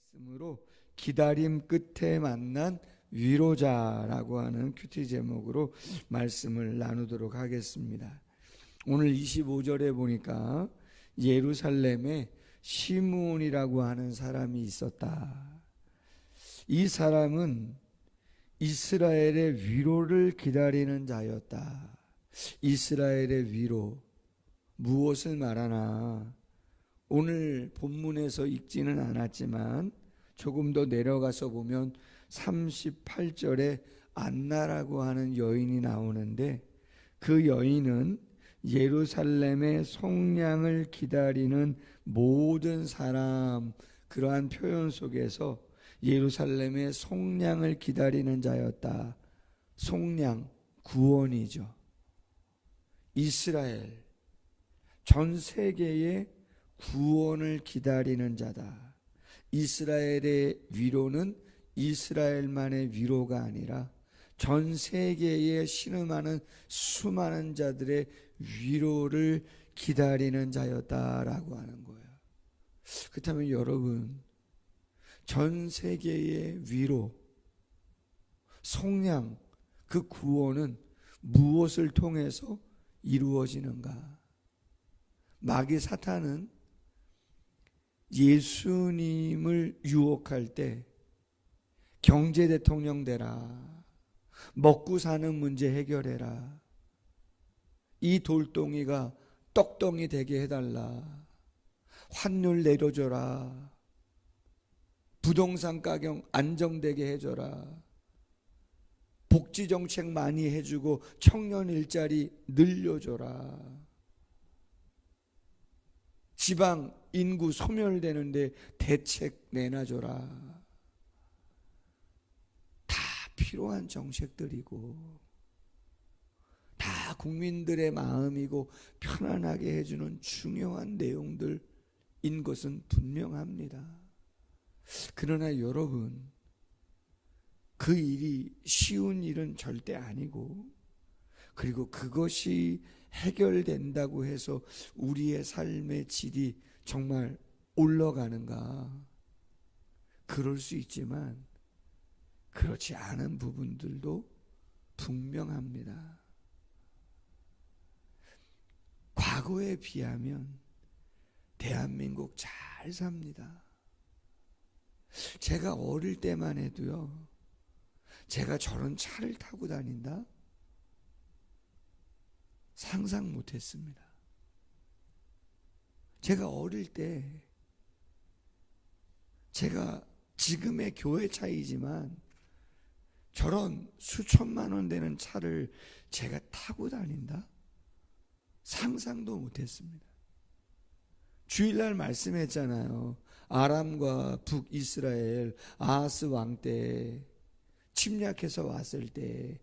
말씀으로 기다림 끝에 만난 위로자라고 하는 큐티 제목으로 말씀을 나누도록 하겠습니다. 오늘 25절에 보니까 예루살렘에 시므온이라고 하는 사람이 있었다. 이 사람은 이스라엘의 위로를 기다리는 자였다. 이스라엘의 위로, 무엇을 말하나? 오늘 본문에서 읽지는 않았지만 조금 더 내려가서 보면 38절에 안나라고 하는 여인이 나오는데, 그 여인은 예루살렘의 속량을 기다리는 모든 사람, 그러한 표현 속에서 예루살렘의 속량을 기다리는 자였다. 속량, 구원이죠. 이스라엘, 전 세계의 구원을 기다리는 자다. 이스라엘의 위로는 이스라엘만의 위로가 아니라 전 세계에 신음하는 수많은 자들의 위로를 기다리는 자였다라고 하는 거예요. 그렇다면 여러분, 전 세계의 위로, 속량, 그 구원은 무엇을 통해서 이루어지는가? 마귀 사탄은 예수님을 유혹할 때 경제 대통령 되라, 먹고 사는 문제 해결해라, 이 돌덩이가 떡덩이 되게 해달라, 환율 내려줘라, 부동산 가격 안정되게 해줘라, 복지정책 많이 해주고 청년 일자리 늘려줘라, 지방 인구 소멸되는데 대책 내놔줘라. 다 필요한 정책들이고 다 국민들의 마음이고 편안하게 해주는 중요한 내용들인 것은 분명합니다. 그러나 여러분, 그 일이 쉬운 일은 절대 아니고, 그리고 그것이 해결된다고 해서 우리의 삶의 질이 정말 올라가는가? 그럴 수 있지만 그렇지 않은 부분들도 분명합니다. 과거에 비하면 대한민국 잘 삽니다. 제가 어릴 때만 해도요, 제가 저런 차를 타고 다닌다? 상상 못했습니다. 제가 어릴 때, 제가 지금의 교회 차이지만 저런 수천만 원 되는 차를 제가 타고 다닌다? 상상도 못했습니다. 주일날 말씀했잖아요. 아람과 북이스라엘 아하스 왕 때 침략해서 왔을 때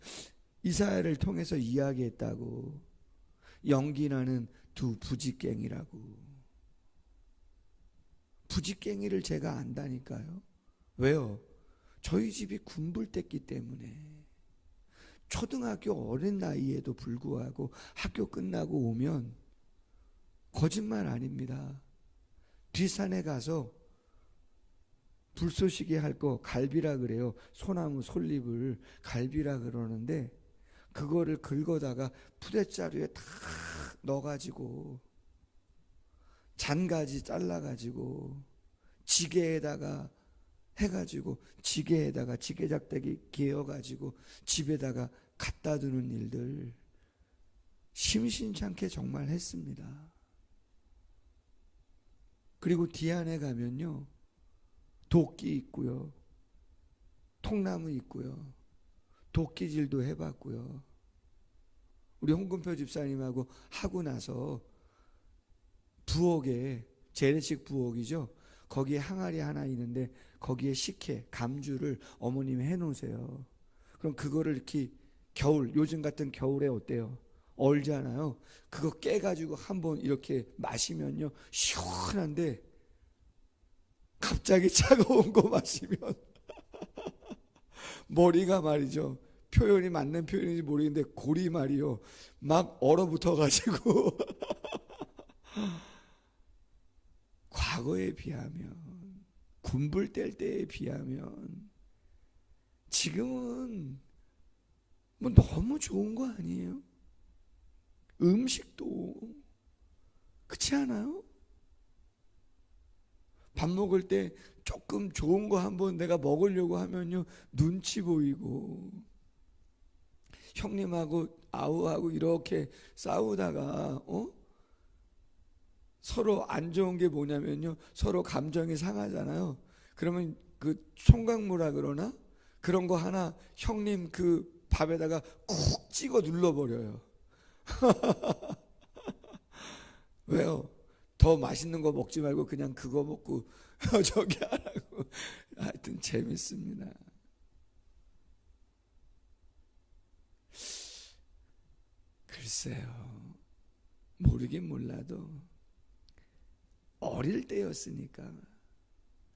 이사야를 통해서 이야기했다고. 연기나는 두 부지깽이라고. 부지깽이를 제가 안다니까요. 왜요? 저희 집이 군불됐기 때문에. 초등학교 어린 나이에도 불구하고 학교 끝나고 오면, 거짓말 아닙니다, 뒷산에 가서 불쏘시개 할 거 갈비라 그래요. 소나무 솔잎을 갈비라 그러는데, 그거를 긁어다가 푸대자루에 다 넣어가지고 잔가지 잘라가지고 지게에다가 해가지고 지게에다가 지게작대기 개어가지고 집에다가 갖다 두는 일들 심심찮게 정말 했습니다. 그리고 뒤안에 가면요, 도끼 있고요, 통나무 있고요, 도끼질도 해봤고요. 우리 홍금표 집사님하고 하고 나서 부엌에, 재래식 부엌이죠, 거기에 항아리 하나 있는데 거기에 식혜, 감주를 어머님이 해놓으세요. 그럼 그거를 이렇게 겨울, 요즘 같은 겨울에 어때요? 얼잖아요. 그거 깨가지고 한번 이렇게 마시면요, 시원한데 갑자기 차가운 거 마시면 머리가 말이죠, 표현이 맞는 표현인지 모르겠는데 골이 말이요, 막 얼어붙어 가지고 과거에 비하면 군불 뗄 때에 비하면 지금은 뭐 너무 좋은 거 아니에요? 음식도 그렇지 않아요? 밥 먹을 때 조금 좋은 거 한번 내가 먹으려고 하면요, 눈치 보이고, 형님하고 아우하고 이렇게 싸우다가 서로 안 좋은 게 뭐냐면요, 서로 감정이 상하잖아요. 그러면 그 총각무라 그러나 그런 거 하나 형님 그 밥에다가 쿡 찍어 눌러버려요. 왜요? 더 맛있는 거 먹지 말고 그냥 그거 먹고 저기 하라고. 하여튼 재밌습니다. 글쎄요, 모르긴 몰라도 어릴 때였으니까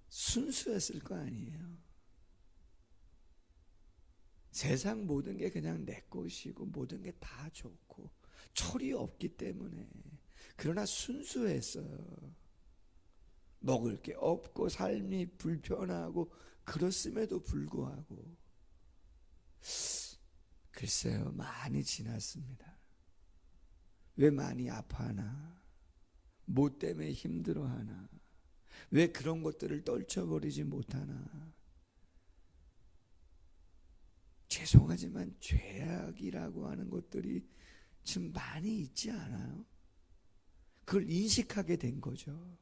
순수했을 거 아니에요. 세상 모든 게 그냥 내 것이고 모든 게 다 좋고 철이 없기 때문에. 그러나 순수했어요. 먹을 게 없고 삶이 불편하고 그렇음에도 불구하고. 글쎄요, 많이 지났습니다. 왜 많이 아파하나? 뭐 때문에 힘들어하나? 왜 그런 것들을 떨쳐버리지 못하나? 죄송하지만 죄악이라고 하는 것들이 지금 많이 있지 않아요? 그걸 인식하게 된 거죠.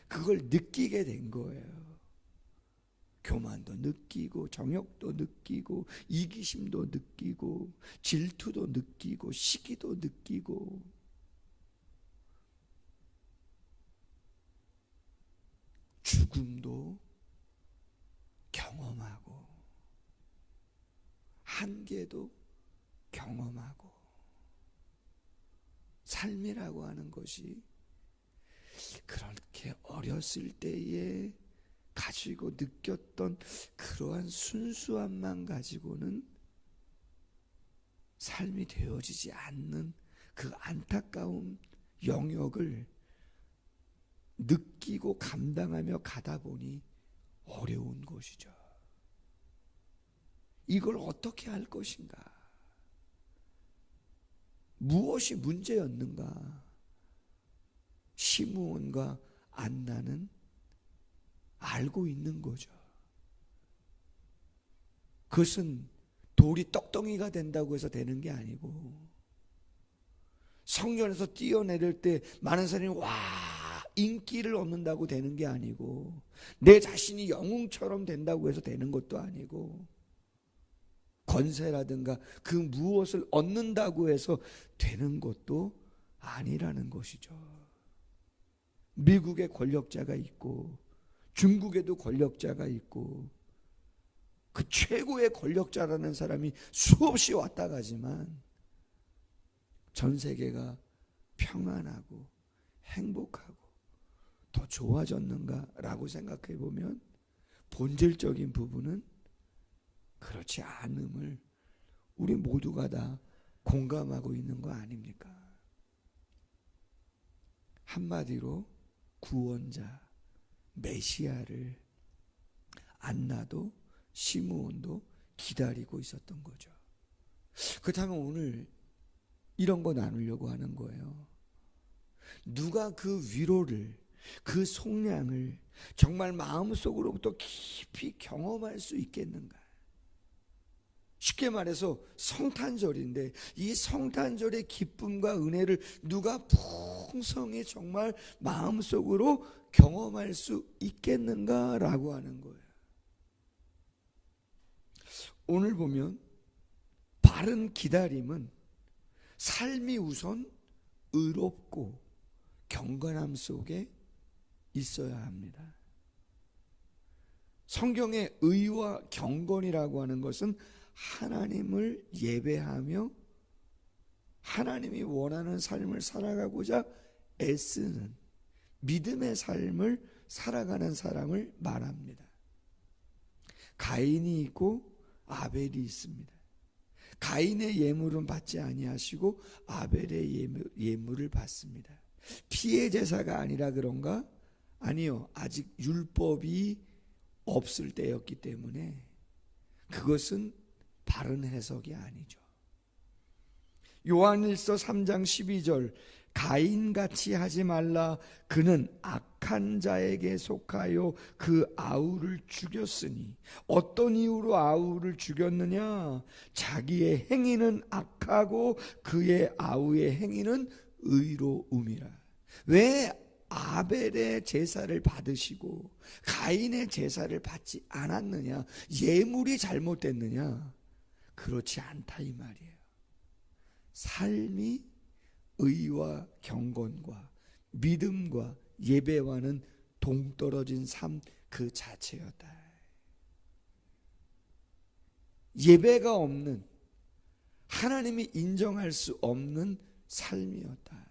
그걸 느끼게 된 거예요. 교만도 느끼고 정욕도 느끼고 이기심도 느끼고 질투도 느끼고 시기도 느끼고 죽음도 경험하고 한계도 경험하고. 삶이라고 하는 것이 그렇게 어렸을 때에 가지고 느꼈던 그러한 순수함만 가지고는 삶이 되어지지 않는 그 안타까운 영역을 느끼고 감당하며 가다 보니 어려운 것이죠. 이걸 어떻게 할 것인가? 무엇이 문제였는가? 시므온과 안나는 알고 있는 거죠. 그것은 돌이 떡덩이가 된다고 해서 되는 게 아니고, 성전에서 뛰어내릴 때 많은 사람이 와 인기를 얻는다고 되는 게 아니고, 내 자신이 영웅처럼 된다고 해서 되는 것도 아니고, 권세라든가 그 무엇을 얻는다고 해서 되는 것도 아니라는 것이죠. 미국에 권력자가 있고 중국에도 권력자가 있고 그 최고의 권력자라는 사람이 수없이 왔다 가지만 전 세계가 평안하고 행복하고 더 좋아졌는가라고 생각해 보면 본질적인 부분은 그렇지 않음을 우리 모두가 다 공감하고 있는 거 아닙니까? 한마디로 구원자 메시아를 안나도 시므온도 기다리고 있었던 거죠. 그렇다면 오늘 이런 거 나누려고 하는 거예요. 누가 그 위로를, 그 속량을 정말 마음속으로부터 깊이 경험할 수 있겠는가? 쉽게 말해서 성탄절인데 이 성탄절의 기쁨과 은혜를 누가 풍성히 정말 마음속으로 경험할 수 있겠는가라고 하는 거예요. 오늘 보면 바른 기다림은 삶이 우선 의롭고 경건함 속에 있어야 합니다. 성경의 의와 경건이라고 하는 것은 하나님을 예배하며 하나님이 원하는 삶을 살아가고자 애쓰는 믿음의 삶을 살아가는 사람을 말합니다. 가인이 있고 아벨이 있습니다. 가인의 예물은 받지 아니하시고 아벨의 예물을 받습니다. 피해 제사가 아니라 그런가? 아니요, 아직 율법이 없을 때였기 때문에 그것은 바른 해석이 아니죠. 요한일서 3장 12절, 가인같이 하지 말라. 그는 악한 자에게 속하여 그 아우를 죽였으니. 어떤 이유로 아우를 죽였느냐? 자기의 행위는 악하고 그의 아우의 행위는 의로움이라. 왜 아벨의 제사를 받으시고 가인의 제사를 받지 않았느냐? 예물이 잘못됐느냐? 그렇지 않다 이 말이에요. 삶이 의와 경건과 믿음과 예배와는 동떨어진 삶 그 자체였다. 예배가 없는, 하나님이 인정할 수 없는 삶이었다.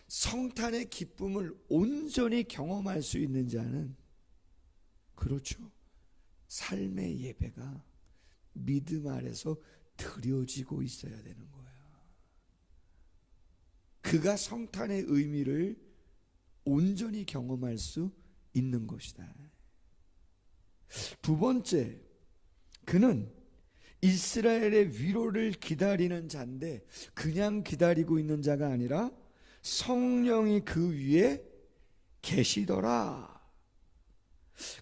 성탄의 기쁨을 온전히 경험할 수 있는 자는, 그렇죠, 삶의 예배가 믿음 아래서 드려지고 있어야 되는 거예요. 그가 성탄의 의미를 온전히 경험할 수 있는 것이다. 두 번째, 그는 이스라엘의 위로를 기다리는 자인데 그냥 기다리고 있는 자가 아니라 성령이 그 위에 계시더라.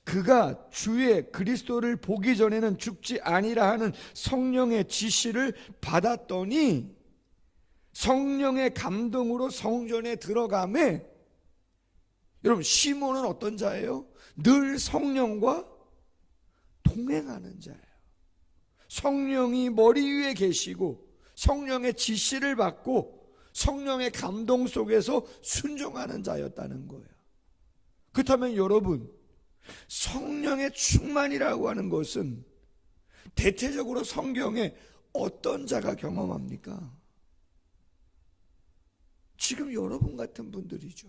그가 주의 그리스도를 보기 전에는 죽지 아니라 하는 성령의 지시를 받았더니 성령의 감동으로 성전에 들어가매, 여러분 시몬은 어떤 자예요? 늘 성령과 동행하는 자예요. 성령이 머리 위에 계시고 성령의 지시를 받고 성령의 감동 속에서 순종하는 자였다는 거예요. 그렇다면 여러분, 성령의 충만이라고 하는 것은 대체적으로 성경에 어떤 자가 경험합니까? 지금 여러분 같은 분들이죠.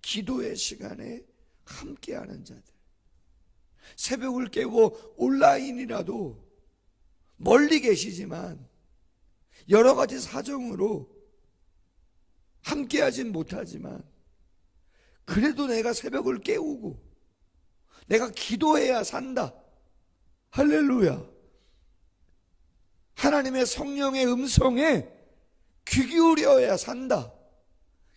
기도의 시간에 함께하는 자들, 새벽을 깨워 온라인이라도 멀리 계시지만 여러 가지 사정으로 함께하진 못하지만 그래도 내가 새벽을 깨우고 내가 기도해야 산다. 할렐루야. 하나님의 성령의 음성에 귀 기울여야 산다.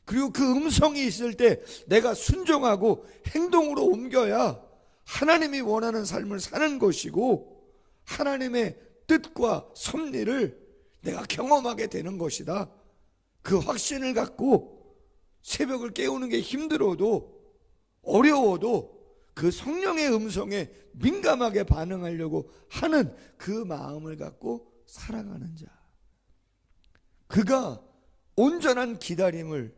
그리고 그 음성이 있을 때 내가 순종하고 행동으로 옮겨야 하나님이 원하는 삶을 사는 것이고 하나님의 뜻과 섭리를 내가 경험하게 되는 것이다. 그 확신을 갖고 새벽을 깨우는 게 힘들어도 어려워도 그 성령의 음성에 민감하게 반응하려고 하는 그 마음을 갖고 살아가는 자, 그가 온전한 기다림을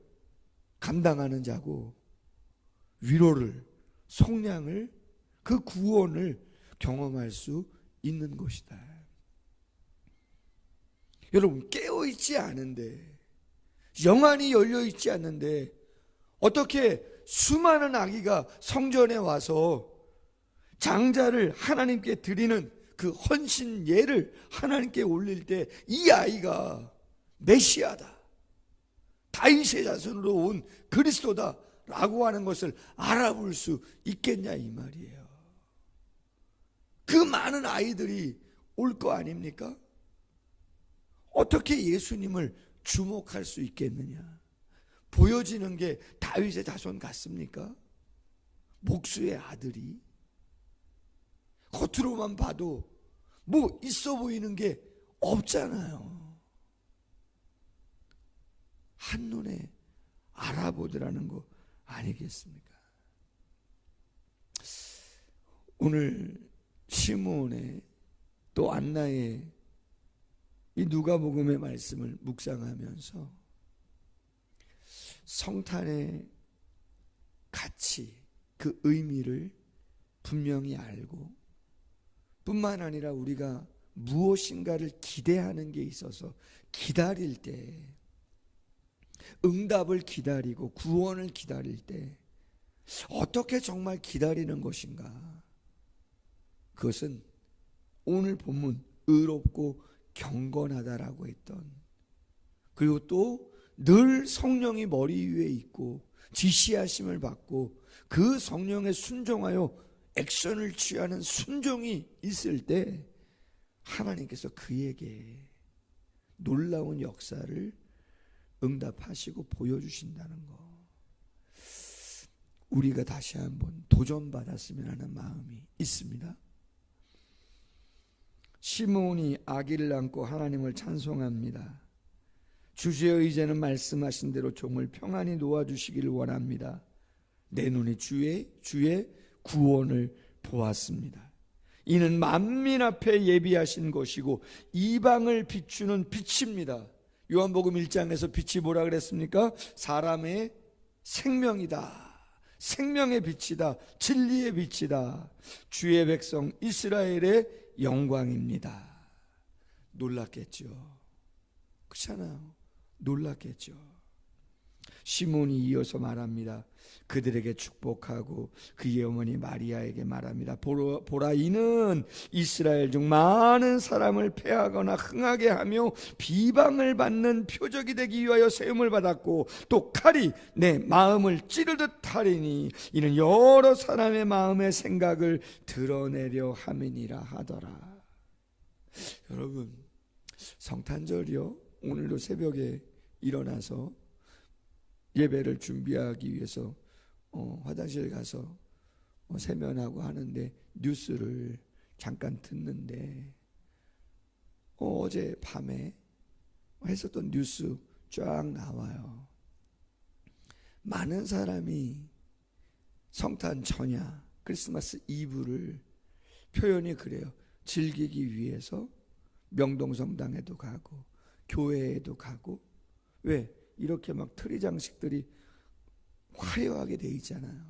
감당하는 자고 위로를, 속량을, 그 구원을 경험할 수 있는 것이다. 여러분, 깨어있지 않은데, 영안이 열려있지 않는데 어떻게 수많은 아기가 성전에 와서 장자를 하나님께 드리는 그 헌신 예를 하나님께 올릴 때 이 아이가 메시아다, 다윗의 자손으로 온 그리스도다 라고 하는 것을 알아볼 수 있겠냐 이 말이에요. 그 많은 아이들이 올 거 아닙니까? 어떻게 예수님을 주목할 수 있겠느냐? 보여지는 게 다윗의 자손 같습니까? 목수의 아들이 겉으로만 봐도 뭐 있어 보이는 게 없잖아요. 한눈에 알아보더라는 거 아니겠습니까? 오늘 시므온의 또 안나의 이 누가복음의 말씀을 묵상하면서 성탄의 가치, 그 의미를 분명히 알고 뿐만 아니라 우리가 무엇인가를 기대하는 게 있어서 기다릴 때, 응답을 기다리고 구원을 기다릴 때 어떻게 정말 기다리는 것인가? 그것은 오늘 본문 의롭고 경건하다라고 했던, 그리고 또 늘 성령이 머리 위에 있고 지시하심을 받고 그 성령에 순종하여 액션을 취하는 순종이 있을 때 하나님께서 그에게 놀라운 역사를 응답하시고 보여주신다는 거. 우리가 다시 한번 도전받았으면 하는 마음이 있습니다. 시므온이 아기를 안고 하나님을 찬송합니다. 주시여, 이제는 말씀하신 대로 종을 평안히 놓아주시기를 원합니다. 내 눈이 주의 구원을 보았습니다. 이는 만민 앞에 예비하신 것이고 이방을 비추는 빛입니다. 요한복음 1장에서 빛이 뭐라 그랬습니까? 사람의 생명이다. 생명의 빛이다. 진리의 빛이다. 주의 백성 이스라엘의 영광입니다. 놀랐겠죠. 그렇잖아요. 놀랐겠죠. 시몬이 이어서 말합니다. 그들에게 축복하고 그의 어머니 마리아에게 말합니다. 보라, 이는 이스라엘 중 많은 사람을 패하거나 흥하게 하며 비방을 받는 표적이 되기 위하여 세움을 받았고 또 칼이 내 마음을 찌르듯 하리니 이는 여러 사람의 마음의 생각을 드러내려 함이니라 하더라. 여러분, 성탄절이요, 오늘도 새벽에 일어나서 예배를 준비하기 위해서 화장실 가서 세면하고 하는데 뉴스를 잠깐 듣는데 어제 밤에 했었던 뉴스 쫙 나와요. 많은 사람이 성탄 전야 크리스마스 이브를 표현이 그래요. 즐기기 위해서 명동성당에도 가고 교회에도 가고. 왜? 이렇게 막 트리 장식들이 화려하게 돼 있잖아요.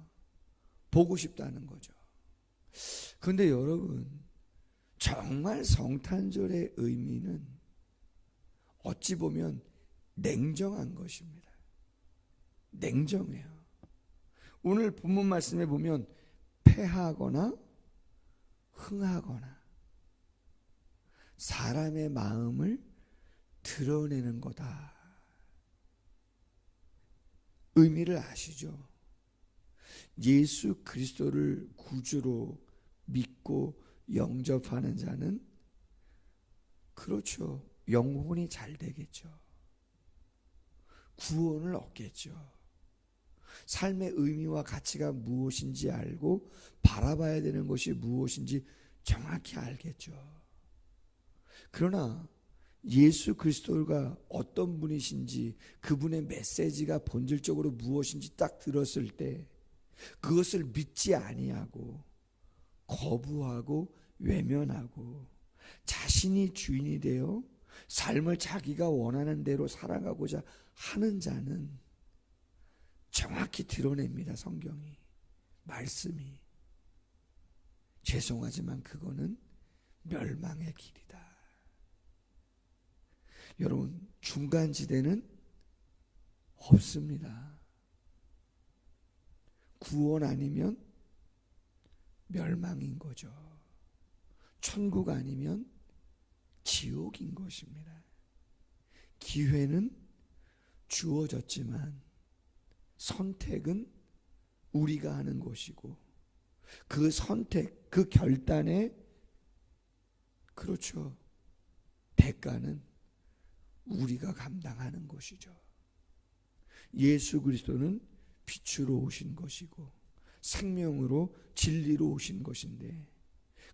보고 싶다는 거죠. 그런데 여러분, 정말 성탄절의 의미는 어찌 보면 냉정한 것입니다. 냉정해요. 오늘 본문 말씀에 보면 패하거나 흥하거나 사람의 마음을 드러내는 거다. 의미를 아시죠? 예수 그리스도를 구주로 믿고 영접하는 자는 그렇죠, 영혼이 잘 되겠죠. 구원을 얻겠죠. 삶의 의미와 가치가 무엇인지 알고 바라봐야 되는 것이 무엇인지 정확히 알겠죠. 그러나 예수 그리스도가 어떤 분이신지, 그분의 메시지가 본질적으로 무엇인지 딱 들었을 때 그것을 믿지 아니하고 거부하고 외면하고 자신이 주인이 되어 삶을 자기가 원하는 대로 살아가고자 하는 자는 정확히 드러냅니다. 성경이, 말씀이. 죄송하지만 그거는 멸망의 길이다. 여러분, 중간지대는 없습니다. 구원 아니면 멸망인 거죠. 천국 아니면 지옥인 것입니다. 기회는 주어졌지만 선택은 우리가 하는 것이고, 그 선택, 그 결단의 그렇죠, 대가는 우리가 감당하는 것이죠. 예수 그리스도는 빛으로 오신 것이고 생명으로 진리로 오신 것인데,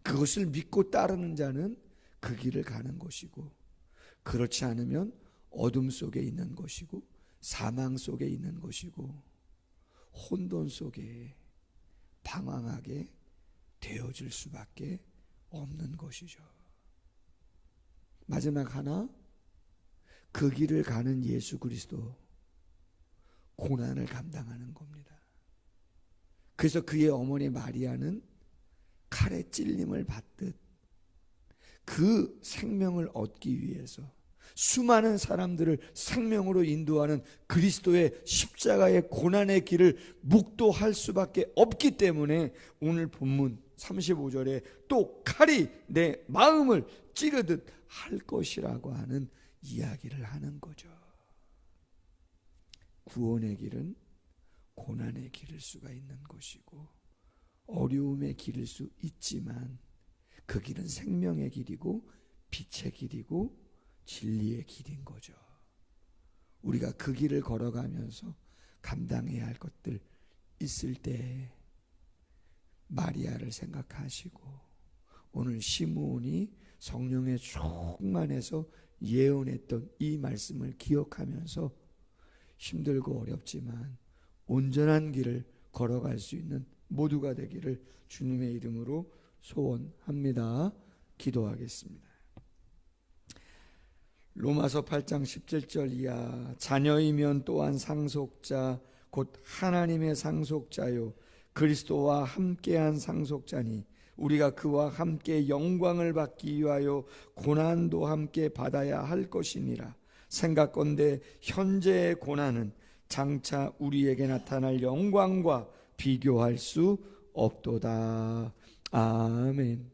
그것을 믿고 따르는 자는 그 길을 가는 것이고, 그렇지 않으면 어둠 속에 있는 것이고 사망 속에 있는 것이고 혼돈 속에 방황하게 되어질 수밖에 없는 것이죠. 마지막 하나, 그 길을 가는 예수 그리스도 고난을 감당하는 겁니다. 그래서 그의 어머니 마리아는 칼에 찔림을 받듯 그 생명을 얻기 위해서 수많은 사람들을 생명으로 인도하는 그리스도의 십자가의 고난의 길을 묵도할 수밖에 없기 때문에 오늘 본문 35절에 또 칼이 내 마음을 찌르듯 할 것이라고 하는 이야기를 하는 거죠. 구원의 길은 고난의 길일 수가 있는 것이고 어려움의 길일 수 있지만 그 길은 생명의 길이고 빛의 길이고 진리의 길인 거죠. 우리가 그 길을 걸어가면서 감당해야 할 것들 있을 때 마리아를 생각하시고 오늘 시므온이 성령의 충만해서 예언했던 이 말씀을 기억하면서 힘들고 어렵지만 온전한 길을 걸어갈 수 있는 모두가 되기를 주님의 이름으로 소원합니다. 기도하겠습니다. 로마서 8장 17절 이하 자녀이면 또한 상속자 곧 하나님의 상속자요 그리스도와 함께한 상속자니 우리가 그와 함께 영광을 받기 위하여 고난도 함께 받아야 할 것이니라. 생각건대 현재의 고난은 장차 우리에게 나타날 영광과 비교할 수 없도다. 아멘.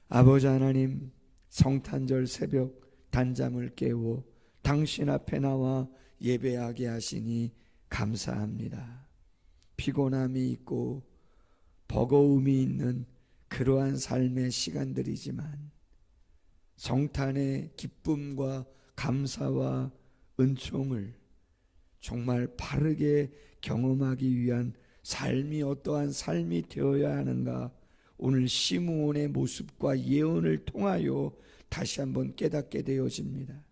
아버지 하나님, 성탄절 새벽 단잠을 깨워 당신 앞에 나와 예배하게 하시니 감사합니다. 피곤함이 있고 버거움이 있는 그러한 삶의 시간들이지만 성탄의 기쁨과 감사와 은총을 정말 바르게 경험하기 위한 삶이 어떠한 삶이 되어야 하는가 오늘 시므온의 모습과 예언을 통하여 다시 한번 깨닫게 되어집니다.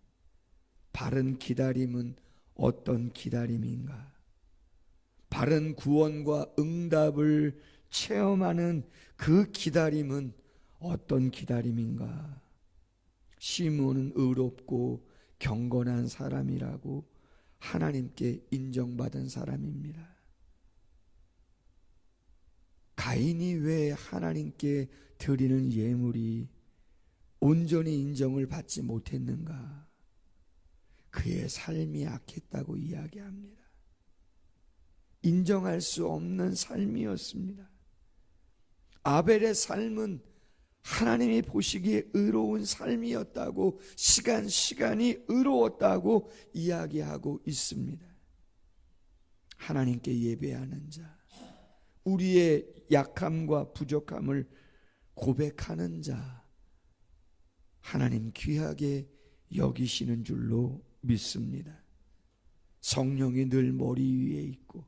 바른 기다림은 어떤 기다림인가? 바른 구원과 응답을 체험하는 그 기다림은 어떤 기다림인가? 시므온은 의롭고 경건한 사람이라고 하나님께 인정받은 사람입니다. 가인이 왜 하나님께 드리는 예물이 온전히 인정을 받지 못했는가? 그의 삶이 악했다고 이야기합니다. 인정할 수 없는 삶이었습니다. 아벨의 삶은 하나님이 보시기에 의로운 삶이었다고 시간이 의로웠다고 이야기하고 있습니다. 하나님께 예배하는 자, 우리의 약함과 부족함을 고백하는 자, 하나님 귀하게 여기시는 줄로 믿습니다. 성령이 늘 머리 위에 있고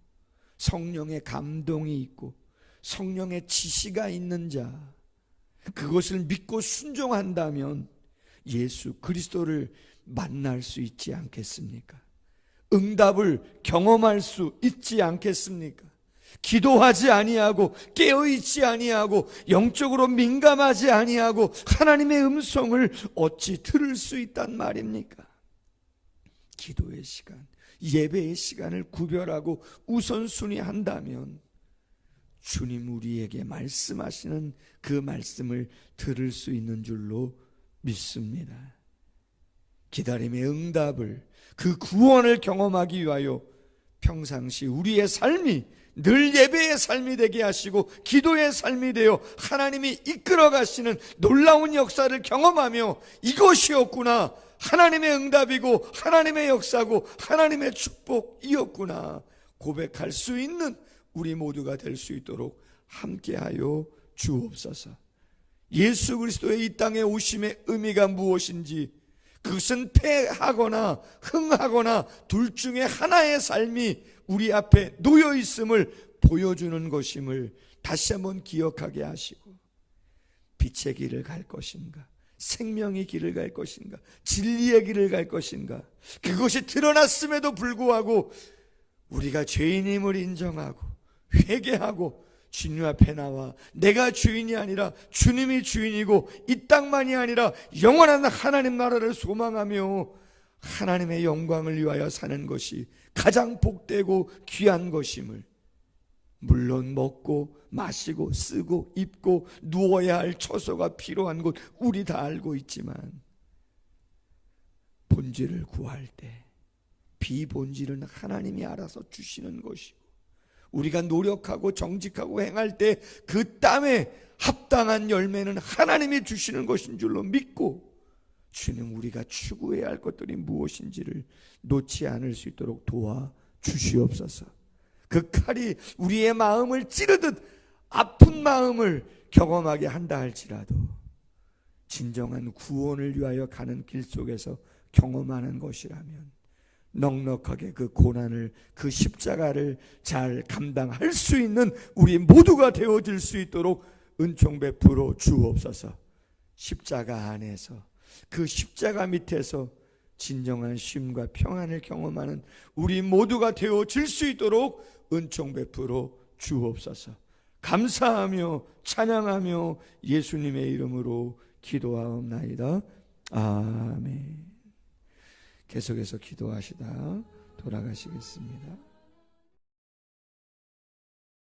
성령의 감동이 있고 성령의 지시가 있는 자, 그것을 믿고 순종한다면 예수 그리스도를 만날 수 있지 않겠습니까? 응답을 경험할 수 있지 않겠습니까? 기도하지 아니하고 깨어있지 아니하고 영적으로 민감하지 아니하고 하나님의 음성을 어찌 들을 수 있단 말입니까? 기도의 시간, 예배의 시간을 구별하고 우선순위 한다면 주님 우리에게 말씀하시는 그 말씀을 들을 수 있는 줄로 믿습니다. 기다림의 응답을, 그 구원을 경험하기 위하여 평상시 우리의 삶이 늘 예배의 삶이 되게 하시고 기도의 삶이 되어 하나님이 이끌어 가시는 놀라운 역사를 경험하며 이것이었구나, 하나님의 응답이고 하나님의 역사고 하나님의 축복이었구나 고백할 수 있는 우리 모두가 될 수 있도록 함께하여 주옵소서. 예수 그리스도의 이 땅에 오심의 의미가 무엇인지, 그것은 패하거나 흥하거나 둘 중에 하나의 삶이 우리 앞에 놓여 있음을 보여주는 것임을 다시 한번 기억하게 하시고, 빛의 길을 갈 것인가, 생명의 길을 갈 것인가, 진리의 길을 갈 것인가, 그것이 드러났음에도 불구하고 우리가 죄인임을 인정하고 회개하고 주님 앞에 나와 내가 주인이 아니라 주님이 주인이고 이 땅만이 아니라 영원한 하나님 나라를 소망하며 하나님의 영광을 위하여 사는 것이 가장 복되고 귀한 것임을, 물론 먹고 마시고 쓰고 입고 누워야 할 처소가 필요한 곳 우리 다 알고 있지만, 본질을 구할 때 비본질은 하나님이 알아서 주시는 것이고, 우리가 노력하고 정직하고 행할 때 그 땀에 합당한 열매는 하나님이 주시는 것인 줄로 믿고, 주님 우리가 추구해야 할 것들이 무엇인지를 놓지 않을 수 있도록 도와주시옵소서. 그 칼이 우리의 마음을 찌르듯 아픈 마음을 경험하게 한다 할지라도 진정한 구원을 위하여 가는 길 속에서 경험하는 것이라면 넉넉하게 그 고난을, 그 십자가를 잘 감당할 수 있는 우리 모두가 되어질 수 있도록 은총 베풀어 주옵소서. 십자가 안에서, 그 십자가 밑에서 진정한 쉼과 평안을 경험하는 우리 모두가 되어질 수 있도록 은총 베풀어 주옵소서. 감사하며 찬양하며 예수님의 이름으로 기도하옵나이다. 아멘. 계속해서 기도하시다 돌아가시겠습니다.